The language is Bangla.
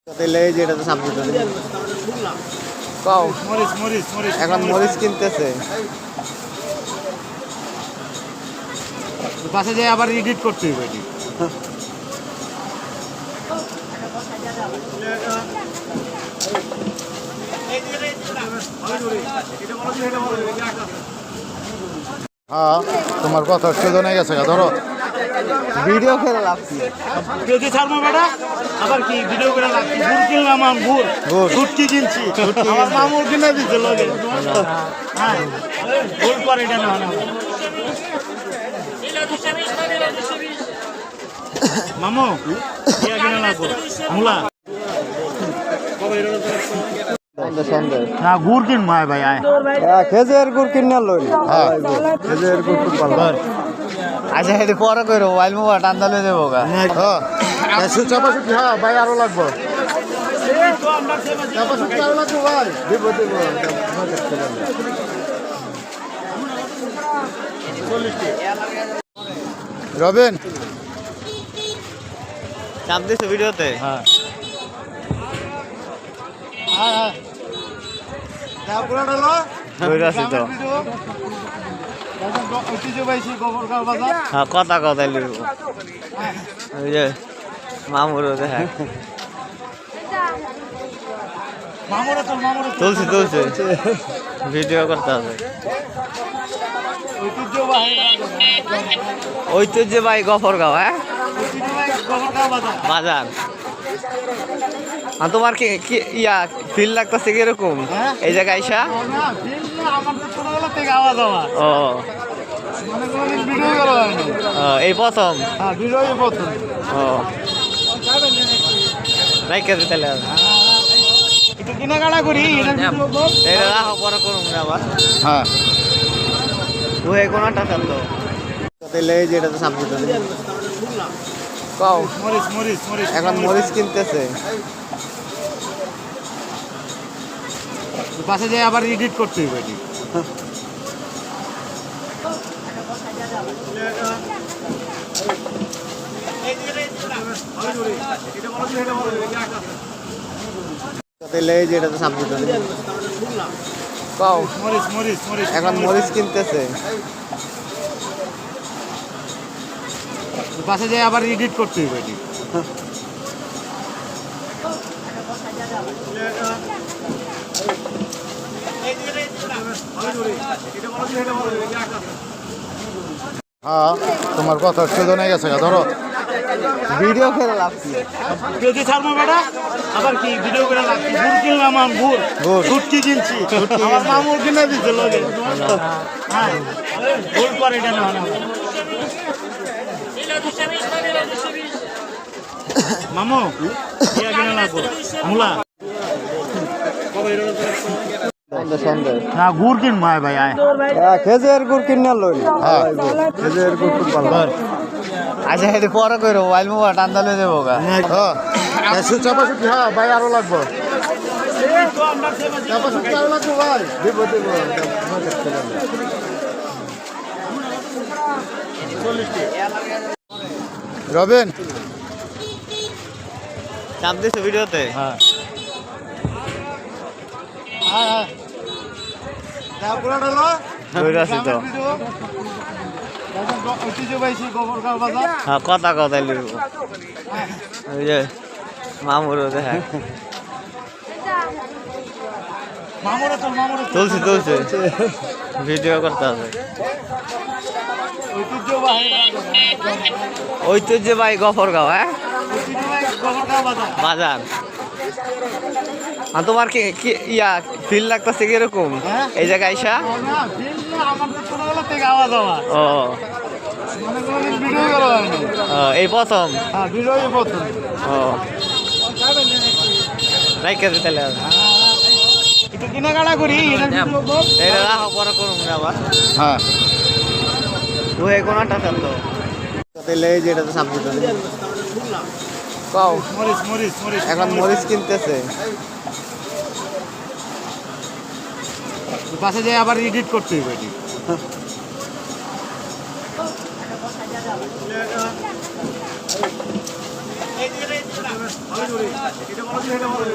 তাহলে এই যে এটা তো সাবজেক্ট কও এখন মরিচ কিনতেছে পাশে যাই আবার এডিট করতে হবে এটি হ্যাঁ তোমার কথা সেজনে গেছে ধরো ভিডিও করে লাগছি যদি ছাড়বো বেটা আবার কি ভিডিও করে লাগছি গুড় কিনলাম আমি গুড় শুটকি কিনছি আমার মামুর কিনে দিচ্ছে লগে হ্যাঁ গুড় করে এটা না মামু ইয়া কিনে লাগবো মূলা না গুড় কিনবো ভাই আয় খেজুর গুড় কিনে লই খেজুর গুড় খুব ভালো আচ্ছা এটা পরে করো মোবাইল মোবাইল টান্দা লয়ে যাবো গা চাপা শুকি হ্যাঁ ভাই আরো লাগবে চাপা শুকি আরো লাগবে ভাই দেবো দেবো রবেন চাপ দিছো ভিডিওতে হ্যাঁ হ্যাঁ কথা কথা লিখব ওই যে মামুরও দেখা তুলছি তুলছি ভিডিও করতে হবে ঐতিহ্যবাহী গফরগাঁও হ্যাঁ বাজার আর তোমার কি ইয়া ফিল লাগতেছে কিরকম এই জায়গায় আইসা ও এই প্রথম ও রাইকে তাহলে কেনাকাটা করি এটা রাখো পরে করুন না আবার হ্যাঁ ওই কোনটা চালতো তাহলে এই যে এটা তো সাবজেক্ট কও এখন মরিচ কিনতেছে পাশে যাই আবার এডিট করতে হবে এটি তাহলে এই যে এটা তো সাবজেক্ট কও এখন মরিচ কিনতেছে পাশে যাই আবার এডিট করতে হবে এটি হ্যাঁ তোমার কথা সেজনে গেছে ধরো ভিডিও করে লাগছি যদি ছাড়বো বেটা আবার কি ভিডিও করে লাগছি গুড় কিনলাম আমি গুড় শুটকি কিনছি আমার মামুর কিনে দিচ্ছে লগে হ্যাঁ গুড় করে এটা না মামু ইয়া কিনে লাগবো মূলা না গুড় কিনবো ভাই আয় খেজুর গুড় কিনে লই খেজুর গুড় খুব ভালো আচ্ছা এটা পরে করো মোবাইল মোবাইল টান্দা লয়ে যাবো গা হ্যাঁ চাপা শুকি হ্যাঁ ভাই আরো লাগবে চাপা শুকি আরো লাগবে ভাই দেবো দেবো রবেন চাপ দিছো ভিডিওতে হ্যাঁ আছি তো হ্যাঁ কথা কথা লিখব ওই যে মামুরও দেখা তুলছি তুলছি ভিডিও করতে হবে ঐতিহ্যবাহী গফরগাঁও হ্যাঁ বাজার আর তোমার কি ইয়া ফিল লাগতেছে কিরকম এই জায়গায় আইসা ও এই প্রথম ও রাইকে তাহলে কেনাকাটা করি এটা রাখো পরে করুন না আবার হ্যাঁ ওই কোনটা চালতো তাহলে এই যে এটা তো সাবজেক্ট কও এখন মরিচ কিনতেছে পাশে যাই আবার এডিট করতে হবে এটি এটা বলো